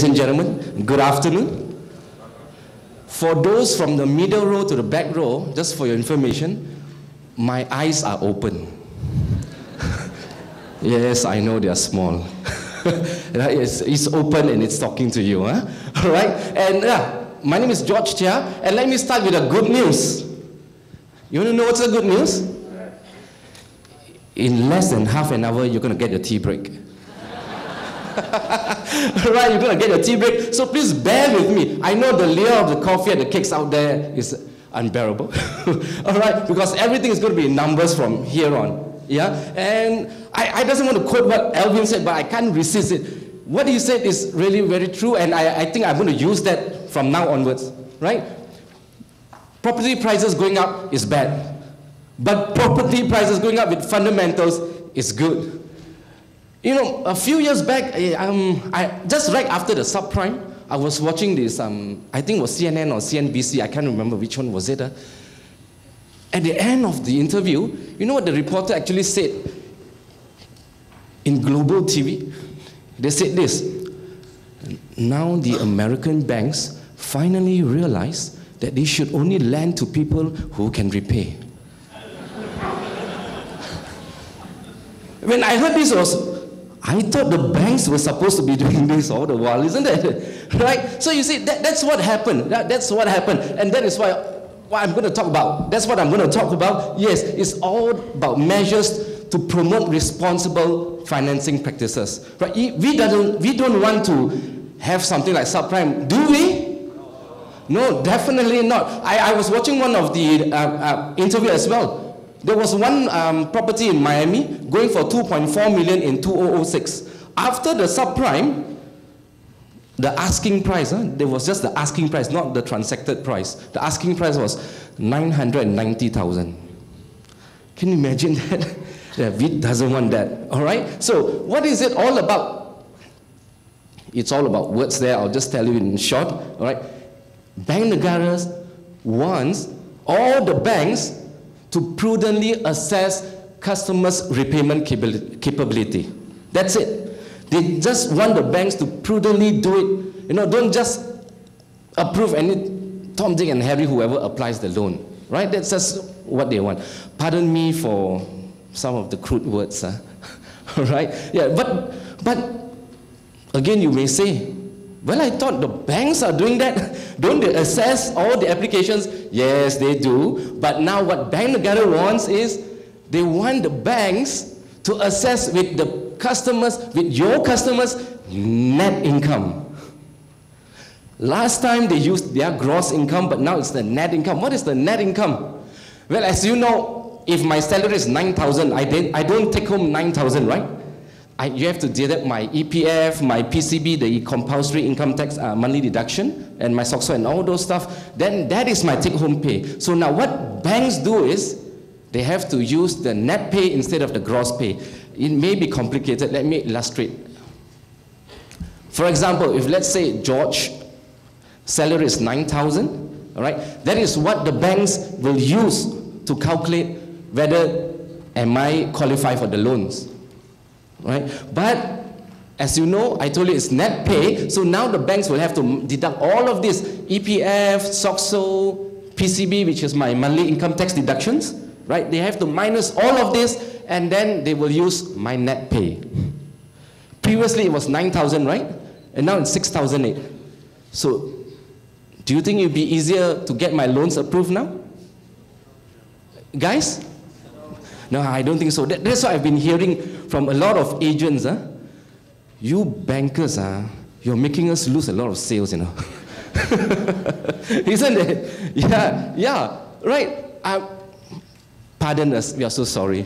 Ladies and gentlemen, good afternoon. For those from the middle row to the back row, just for your information, my eyes are open. Yes, I know they are small. It's open and it's talking to you. Huh? All right? And my name is Cheah, and let me start with the good news. You want to know what's the good news? In less than half an hour, you're going to get your tea break. Right, you're going to get your tea break. So please bear with me. I know the layer of the coffee and the cakes out there is unbearable. All right, because everything is going to be in numbers from here on. Yeah, and I doesn't want to quote what Alvin said, but I can't resist it. What he said is really very true, and I think I'm going to use that from now onwards. Right? Property prices going up is bad, but property prices going up with fundamentals is good. You know, a few years back, just right after the subprime, I was watching this, I think it was CNN or CNBC, I can't remember which one was it. At the end of the interview, you know what the reporter actually said? In global TV, they said this: now the American banks finally realize that they should only lend to people who can repay. When I heard this, I thought the banks were supposed to be doing this all the while, isn't it? Right? So you see, that's what happened. That's what happened. And that is what I'm going to talk about. That's what I'm going to talk about. Yes, it's all about measures to promote responsible financing practices. Right? We don't want to have something like subprime, do we? No, definitely not. I was watching one of the interview as well. There was one property in Miami going for $2.4 million in 2006. After the subprime, the asking price, there was just the asking price, not the transacted price. The asking price was $990,000. Can you imagine that? Yeah, we doesn't want that. All right. So what is it all about? It's all about words there. I'll just tell you in short. All right. Bank Negara wants all the banks to prudently assess customers' repayment capability. That's it. They just want the banks to prudently do it. You know, don't just approve any Tom, Dick, and Harry, whoever applies the loan. Right? That's just what they want. Pardon me for some of the crude words. All right? Yeah, but again, you may say, well, I thought the banks are doing that. Don't they assess all the applications? Yes, they do. But now what Bank Negara wants is they want the banks to assess with the customers, with your customers' net income. Last time they used their gross income, but now it's the net income. What is the net income? Well, as you know, if my salary is 9,000, I don't take home 9,000, right? You have to deduct my EPF, my PCB, the compulsory income tax monthly deduction, and my SOCSO and all those stuff. Then that is my take-home pay. So now what banks do is they have to use the net pay instead of the gross pay. It may be complicated. Let me illustrate. For example, if let's say George salary is 9,000, all right, that is what the banks will use to calculate whether am I qualified for the loans. Right? But as you know, I told you it's net pay, so now the banks will have to deduct all of this EPF, SOCSO, PCB, which is my monthly income tax deductions, right? They have to minus all of this, and then they will use my net pay. Previously, it was 9,000, right? And now it's 6,008. So, do you think it would be easier to get my loans approved now? Guys? No, I don't think so. That's what I've been hearing from a lot of agents. You bankers, you're making us lose a lot of sales, you know. Isn't it? Yeah, right. Pardon us, we are so sorry.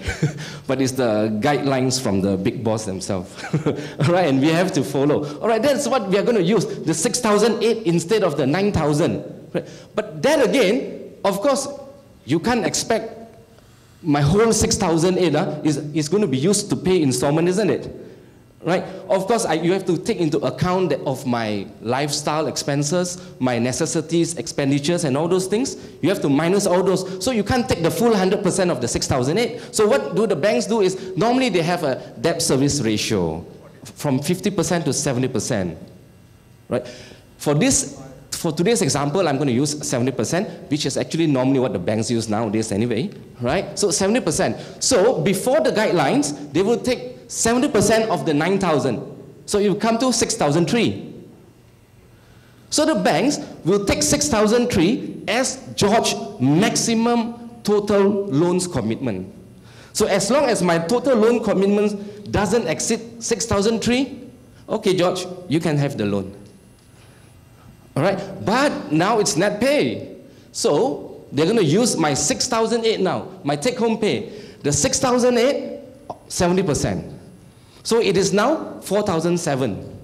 But it's the guidelines from the big boss themselves. All right, and we have to follow. All right, that's what we are going to use, the 6,008 instead of the 9,000. Right? But then again, of course, you can't expect my whole 6,008 is going to be used to pay installment, isn't it? Right? Of course, you have to take into account of my lifestyle expenses, my necessities, expenditures, and all those things. You have to minus all those. So you can't take the full 100% of the 6,008. So what do the banks do is, normally they have a debt service ratio from 50% to 70%. right? For today's example, I'm going to use 70%, which is actually normally what the banks use nowadays anyway, right? So 70%. So before the guidelines, they will take 70% of the 9,000. So it will come to 6,003. So the banks will take 6,003 as George maximum total loans commitment. So as long as my total loan commitment doesn't exceed 6,003, okay, George, you can have the loan. All right, but now it's net pay. So they're going to use my 6,008 now, my take-home pay. The 6,008, 70%. So it is now 4,007.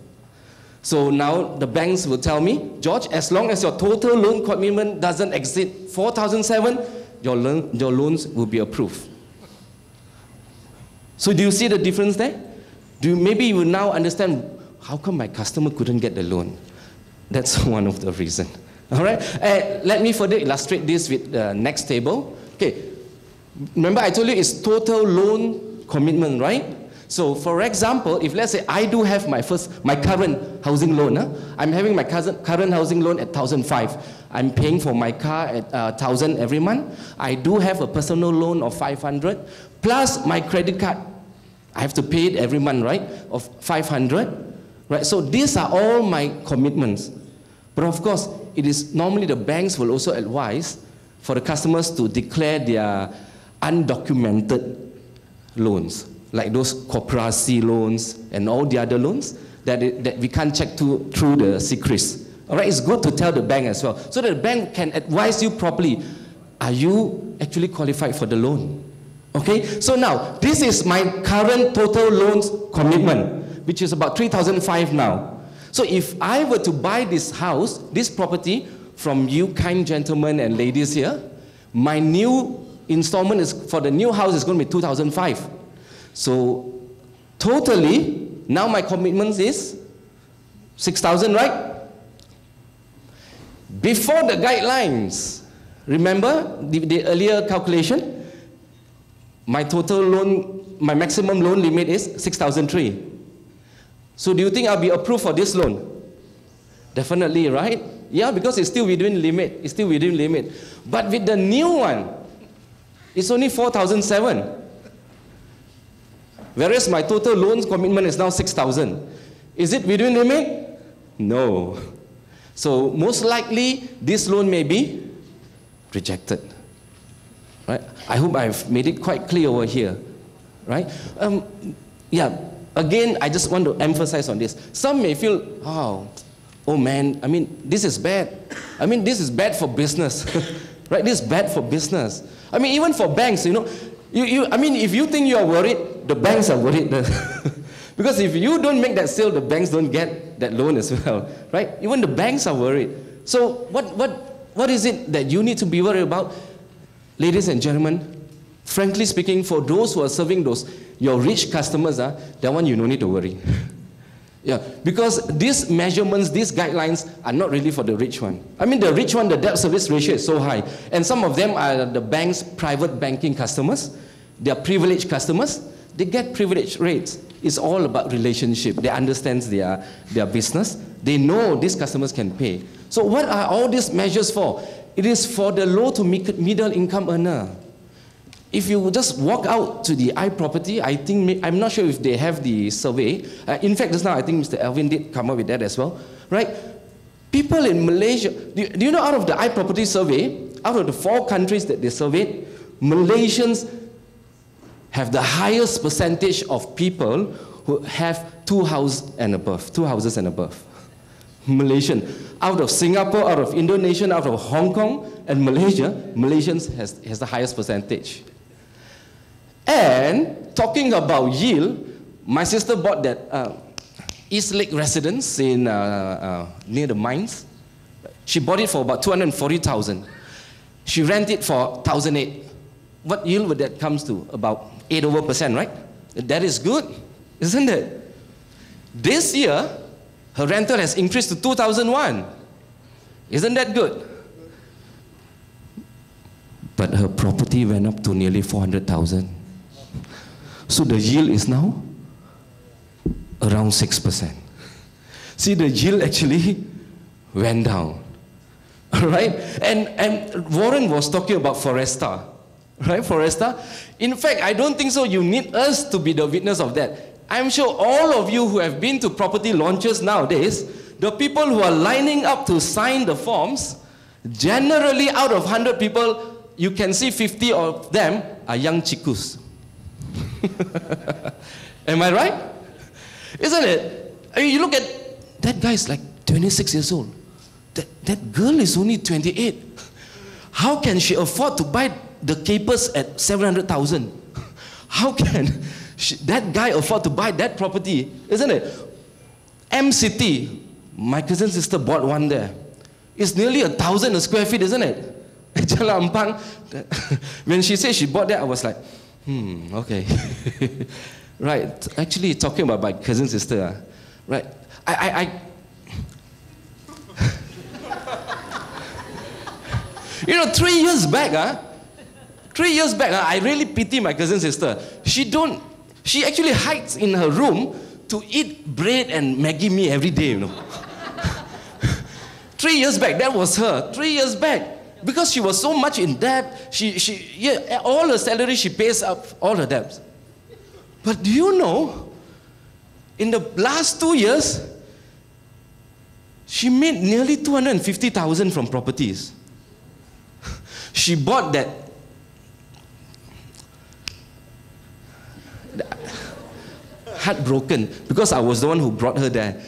So now the banks will tell me, George, as long as your total loan commitment doesn't exceed 4,007, your loans will be approved. So do you see the difference there? Maybe you will now understand how come my customer couldn't get the loan. That's one of the reasons. All right. Let me further illustrate this with the next table. Okay. Remember I told you it's total loan commitment, right? So for example, if let's say I do have my current housing loan, I'm having my current housing loan at 1,005. I'm paying for my car at 1,000 every month. I do have a personal loan of 500 plus my credit card. I have to pay it every month, right? Of 500, right? So these are all my commitments. But of course, it is normally the banks will also advise for the customers to declare their undocumented loans, like those koperasi loans and all the other loans that we can't check through the secrets. All right, it's good to tell the bank as well, so that the bank can advise you properly. Are you actually qualified for the loan? Okay, so now this is my current total loans commitment, which is about 3,005 now. So if I were to buy this house, this property from you kind gentlemen and ladies here, my new installment is for the new house is going to be 2,005. So totally, now my commitment is 6,000, right? Before the guidelines, remember the earlier calculation? My total loan, my maximum loan limit is 6,003. So do you think I'll be approved for this loan? Definitely, right? Yeah, because it's still within limit. It's still within limit. But with the new one, it's only 4,007. Whereas my total loans commitment is now 6,000. Is it within limit? No. So most likely, this loan may be rejected. Right? I hope I've made it quite clear over here. Right? Yeah. Again, I just want to emphasize on this. Some may feel, oh man, I mean, this is bad. I mean, this is bad for business. Right? This is bad for business. I mean, even for banks, you know, I mean, if you think you are worried, the banks are worried. Because if you don't make that sale, the banks don't get that loan as well. Right? Even the banks are worried. So what is it that you need to be worried about? Ladies and gentlemen, frankly speaking, for those who are serving your rich customers, that one you don't need to worry. Yeah, because these measurements, these guidelines are not really for the rich one. I mean, the rich one, the debt service ratio is so high. And some of them are the bank's private banking customers. They are privileged customers. They get privileged rates. It's all about relationship. They understand their business. They know these customers can pay. So what are all these measures for? It is for the low to middle income earner. If you just walk out to the iProperty, I think, I'm not sure if they have the survey. In fact, just now I think Mr. Alvin did come up with that as well, right? People in Malaysia, do you know out of the iProperty survey, out of the 4 countries that they surveyed, Malaysians have the highest percentage of people who have 2 houses and above. Malaysian. Out of Singapore, out of Indonesia, out of Hong Kong, and Malaysia, Malaysians has the highest percentage. And talking about yield, my sister bought that East Lake residence in near the mines. She bought it for about 240,000. She rented it for 1,008. What yield would that comes to? About 8%, right? That is good, isn't it? This year, her rental has increased to 2,001. Isn't that good? But her property went up to nearly 400,000. So the yield is now around 6%. see the yield actually went down. All right? And Warren was talking about Foresta. Right, Foresta? In fact, I don't think so you need us to be the witness of that. I'm sure all of you who have been to property launches nowadays, the people who are lining up to sign the forms, generally out of 100 people, you can see 50 of them are young chikus. Am I right? Isn't it? I mean, you look at, that guy's like 26 years old. That girl is only 28. How can she afford to buy the capers at 700,000? How can that guy afford to buy that property? Isn't it? M City, my cousin's sister bought one there. It's nearly 1,000 square feet, isn't it? Jalan Ampang. When she said she bought that, I was like, okay. Right, actually talking about my cousin's sister, right? You know, 3 years back, 3 years back, I really pity my cousin sister. She actually hides in her room to eat bread and Maggi mee every day, you know. 3 years back, that was her. 3 years back, because she was so much in debt, all her salary she pays up all her debts. But do you know, in the last 2 years, she made nearly 250,000 from properties. She bought that. Heartbroken, because I was the one who brought her there.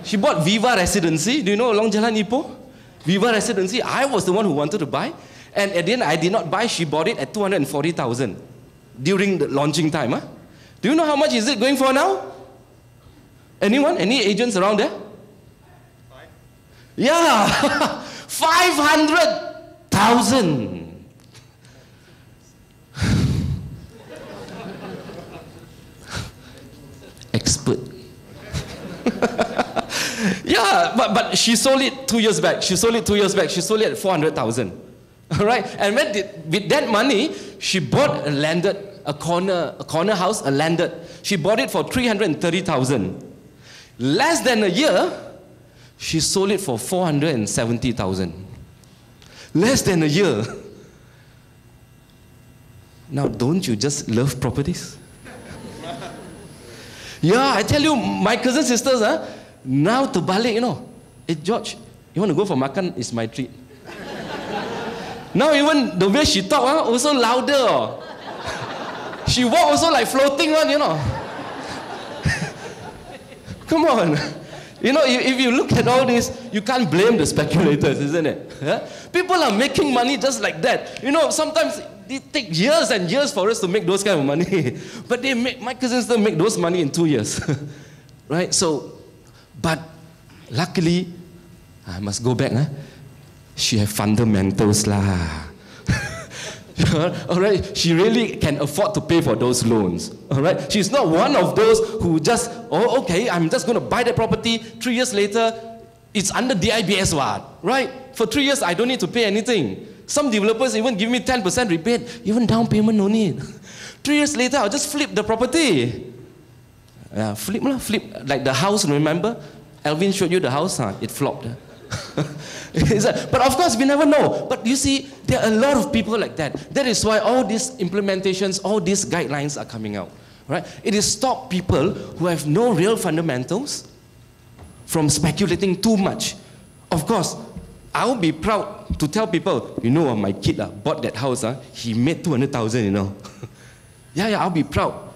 She bought Viva Residency. Do you know along Jalan Ipoh? Viva Residency. I was the one who wanted to buy. And at the end, I did not buy. She bought it at 240,000 during the launching time. Huh? Do you know how much is it going for now? Anyone? Any agents around there? 5? Yeah. 500,000. Expert. Yeah, but she sold it 2 years back. She sold it 2 years back. She sold it at 400,000. All right, and with that money, she bought a corner house, a landed. She bought it for 330,000. Less than a year, she sold it for 470,000. Less than a year. Now, don't you just love properties? Yeah, I tell you, my cousin sisters, now to balik, you know. Hey, George, you want to go for makan? It's my treat. Now even the way she talk, also louder. She walk also like floating one, you know. Come on. You know, if you look at all this, you can't blame the speculators, isn't it? Yeah? People are making money just like that. You know, sometimes it takes years and years for us to make those kind of money. But my cousins still make those money in 2 years. Right? So, but luckily, I must go back. She have fundamentals lah. All right, she really can afford to pay for those loans. All right, she's not one of those who just, oh, okay, I'm just going to buy that property. 3 years later, it's under DIBS, right? For 3 years, I don't need to pay anything. Some developers even give me 10% rebate, even down payment no need. 3 years later, I'll just flip the property. Flip, like the house. Remember, Alvin showed you the house. It flopped. But of course, we never know. But you see, there are a lot of people like that. That is why all these implementations, all these guidelines are coming out. Right? It is stop people who have no real fundamentals from speculating too much. Of course, I will be proud to tell people, you know, my kid bought that house. He made 200,000, you know. Yeah, I'll be proud.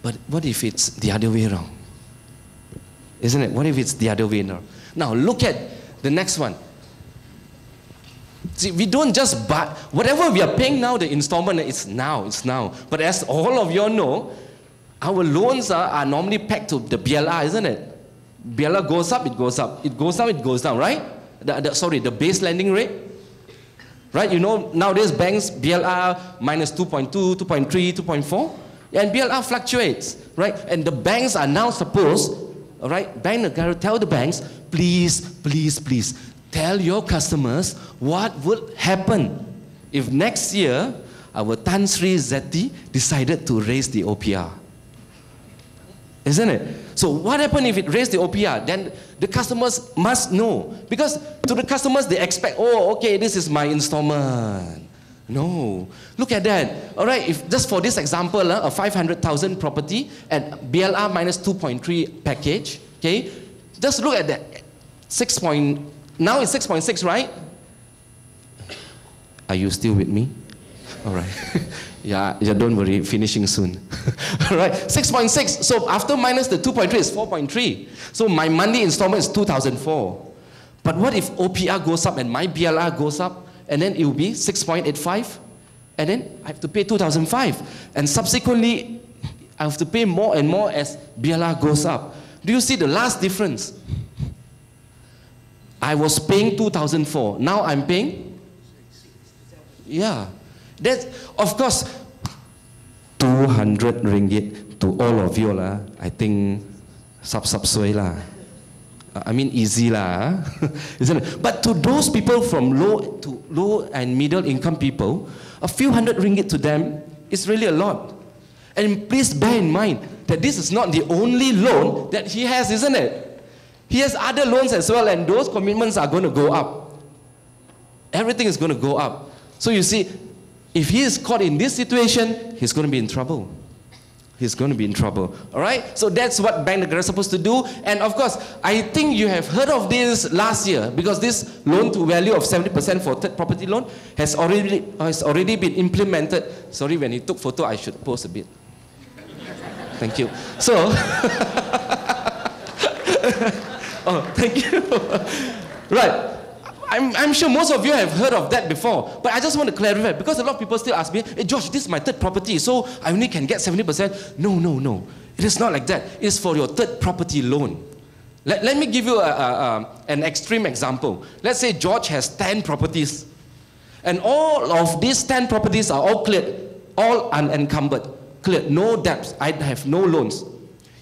But what if it's the other way around? Isn't it? What if it's the other way around? Now, look at the next one. See, we don't just buy. Whatever we are paying now, the installment, it's now. But as all of you all know, our loans are normally pegged to the BLR, isn't it? BLR goes up, it goes up. It goes down, it goes down, right? The base lending rate. Right? You know, nowadays banks, BLR minus 2.2, 2.3, 2.4. And BLR fluctuates, right? And the banks are now supposed, all right, Bank Negara tell the banks, please, tell your customers what would happen if next year our Tan Sri Zeti decided to raise the OPR. Isn't it? So what happens if it raised the OPR? Then the customers must know. Because to the customers, they expect, oh, okay, this is my installment. No. Look at that. All right, if just for this example, a 500,000 property at BLR minus 2.3 package, okay, just look at that. Now it's 6.6, right? Are you still with me? All right. yeah, don't worry, finishing soon. All right, 6.6. So after minus the 2.3 is 4.3. So my monthly installment is 2,004. But what if OPR goes up and my BLR goes up, and then it will be 6.85, and then I have to pay 2,005, and subsequently I have to pay more and more as BLR goes up. Do you see the last difference? I was paying 2,004. Now I'm paying. Yeah, that's of course 200 ringgit to all of you lah. I think sub suay lah. I mean easy lah, isn't it? But to those people from low and middle income people, a few hundred ringgit to them is really a lot. And please bear in mind that this is not the only loan that he has, isn't it? He has other loans as well, and those commitments are going to go up. Everything is going to go up. So you see, if he is caught in this situation, he's going to be in trouble. He's going to be in trouble. All right? So that's what Bank Negara is supposed to do. And of course, I think you have heard of this last year, because this loan to value of 70% for third property loan has already been implemented. Sorry, when you took photo, I should pose a bit. Thank you. So, oh, thank you. Right. I'm sure most of you have heard of that before, but I just want to clarify, because a lot of people still ask me, hey George, this is my third property, so I only can get 70%. No. It is not like that. It's for your third property loan. Let me give you an extreme example. Let's say George has 10 properties, and all of these 10 properties are all cleared, all unencumbered, cleared, no debts, I have no loans.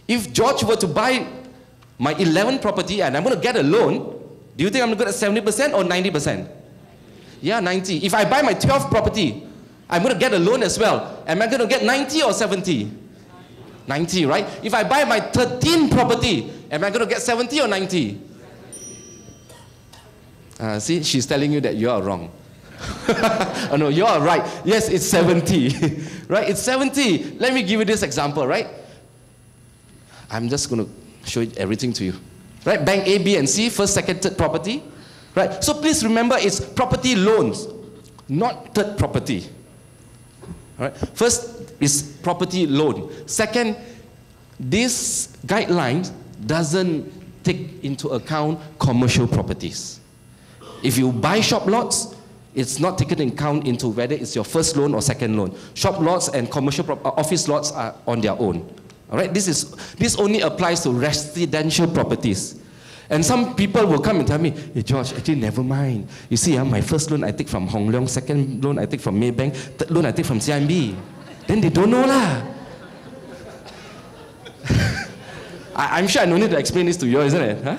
If George were to buy my 11th property and I'm going to get a loan, do you think I'm going to get 70% or 90%? Yeah, 90. If I buy my 12th property, I'm going to get a loan as well. Am I going to get 90 or 70? 90, right? If I buy my 13th property, am I going to get 70 or 90? See, she's telling you that you are wrong. Oh no, you are right. Yes, it's 70. Right? It's 70. Let me give you this example, right? I'm just going to show everything to you. Right? Bank A, B, and C, first, second, third property. Right? So please remember, it's property loans, not third property. Right? First is property loan. Second, this guideline doesn't take into account commercial properties. If you buy shop lots, it's not taken into account into whether it's your first loan or second loan. Shop lots and commercial office lots are on their own. All right, this only applies to residential properties. And some people will come and tell me, hey George, actually never mind. You see, my first loan I take from Hong Leong, second loan I take from Maybank, third loan I take from CIMB. Then they don't know lah. I'm sure I don't need to explain this to you, isn't it? Huh?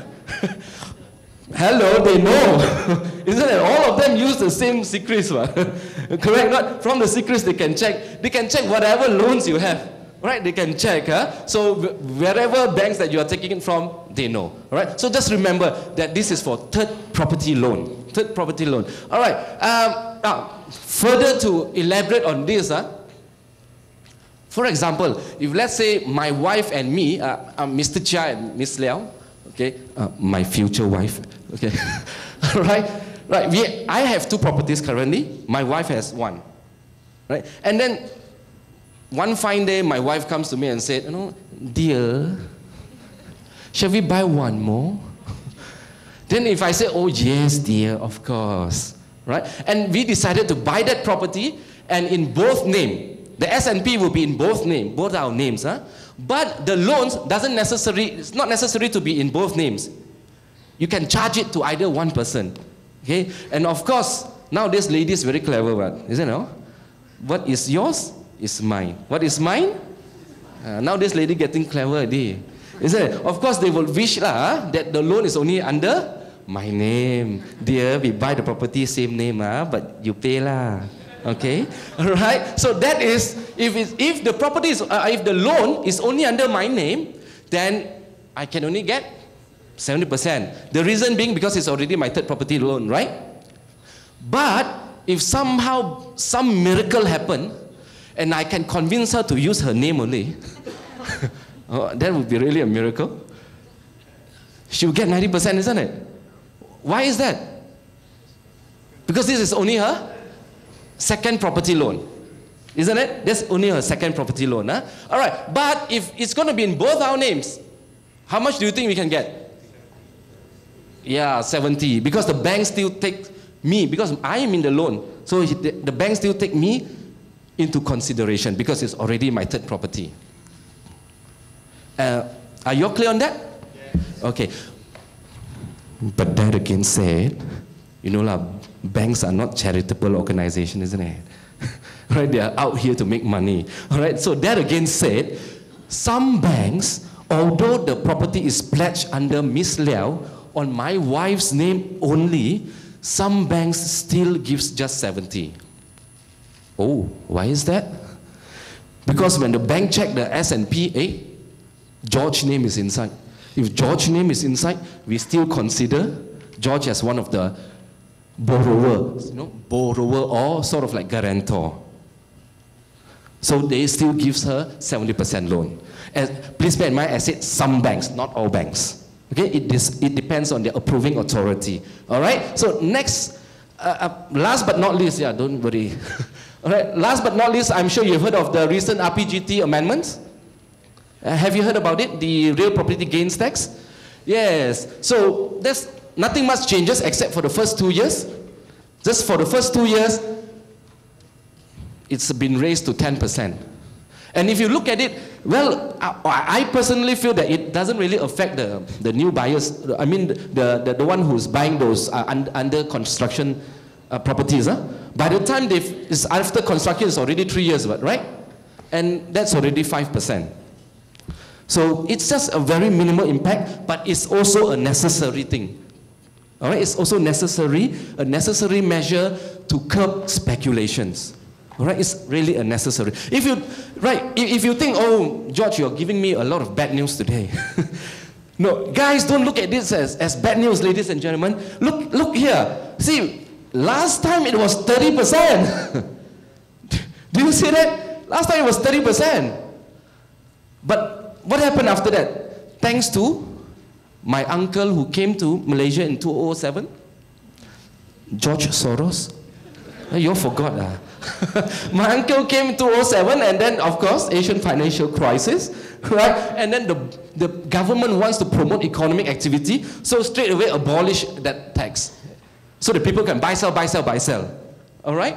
Hello, they know. Isn't it? All of them use the same secrets. Correct? Not from the secrets they can check. They can check whatever loans you have. Right, they can check. So wherever banks that you are taking it from, they know. All right. So just remember that this is for third property loan. Third property loan. All right. Further to elaborate on this, for example, if let's say my wife and me, Mr. Cheah and Miss Liao, okay, my future wife, okay, right. I have 2 properties currently. My wife has 1, right, and then. One fine day, my wife comes to me and said, dear, shall we buy 1 more? Then if I say, oh yes, dear, of course, right? And we decided to buy that property, and in both names, the S&P will be in both names, both our names, but the loans it's not necessary to be in both names. You can charge it to either one person, okay? And of course, now this lady is very clever, isn't it? What is yours? Is mine. What is mine? Now this lady getting clever, isn't it? Of course, they will wish that the loan is only under my name. Dear, we buy the property, same name, but you pay lah. Okay? Alright? So that is, if the property is, if the loan is only under my name, then I can only get 70%. The reason being because it's already my third property loan, right? But if somehow some miracle happen, and I can convince her to use her name only, that would be really a miracle. She will get 90%, isn't it? Why is that? Because this is only her second property loan. Isn't it? That's only her second property loan. Huh? All right, but if it's going to be in both our names, how much do you think we can get? Yeah, 70. Because the bank still take me, because I am in the loan. So the bank still take me into consideration because it's already my third property. Are you all clear on that? Yes. Okay. But that again said, you know, banks are not charitable organizations, isn't it? Right? They are out here to make money. All right? So that again said, some banks, although the property is pledged under Miss Liao on my wife's name only, some banks still gives just 70. Oh, why is that? Because when the bank check the S&P, George's name is inside. If George's name is inside, we still consider George as one of the borrowers, borrower or sort of like guarantor. So they still gives her 70% loan. And please bear in mind, I said some banks, not all banks. Okay, it depends on the approving authority. All right. So next, last but not least, yeah, don't worry. All right. Last but not least, I'm sure you've heard of the recent RPGT amendments. Have you heard about it? The real property gains tax. Yes. So there's nothing much changes except for the first 2 years. Just for the first 2 years, it's been raised to 10%. And if you look at it, well, I personally feel that it doesn't really affect the new buyers. I mean, the one who's buying those under construction properties. Huh? By the time it's after construction, it's already 3 years, right? And that's already 5%. So it's just a very minimal impact, but it's also a necessary thing. All right, it's also a necessary measure to curb speculations. All right, it's really a necessary. If you think, oh, George, you're giving me a lot of bad news today. No, guys, don't look at this as bad news, ladies and gentlemen. Look here. See, last time it was 30%. Do you see that? Last time it was 30%. But what happened after that? Thanks to my uncle who came to Malaysia in 2007, George Soros. You all forgot. My uncle came in 2007, and then, of course, Asian financial crisis, right? And then the government wants to promote economic activity, so straight away abolish that tax. So the people can buy, sell, buy, sell, buy, sell. All right?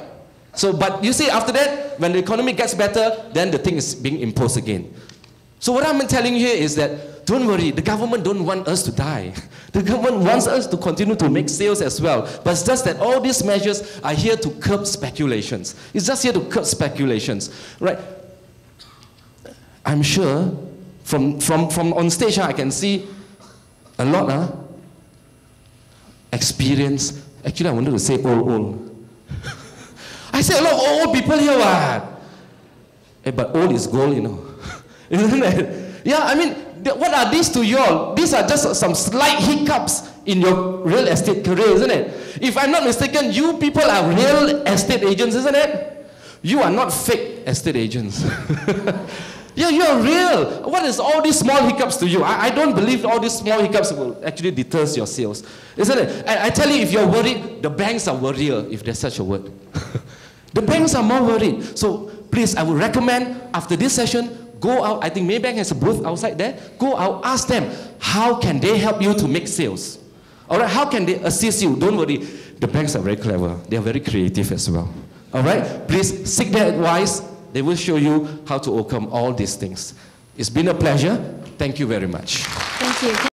So, but you see, after that, when the economy gets better, then the thing is being imposed again. So what I'm telling you here is that, don't worry, the government don't want us to die. The government wants us to continue to make sales as well. But it's just that all these measures are here to curb speculations. It's just here to curb speculations, right? I'm sure from on stage, I can see a lot experience. Actually, I wanted to say old. I say a lot of old people here, but old is gold, you know. Isn't it? Yeah, I mean, what are these to you all? These are just some slight hiccups in your real estate career, isn't it? If I'm not mistaken, you people are real estate agents, isn't it? You are not fake estate agents. Yeah, you are real. What is all these small hiccups to you? I don't believe all these small hiccups will actually deter your sales, isn't it? I tell you, if you're worried, the banks are worrier, if there's such a word. The banks are more worried. So please, I would recommend after this session, go out. I think Maybank has a booth outside there. Go out, ask them, how can they help you to make sales? All right, how can they assist you? Don't worry, the banks are very clever. They are very creative as well. All right, please seek their advice. They will show you how to overcome all these things. It's been a pleasure. Thank you very much. Thank you.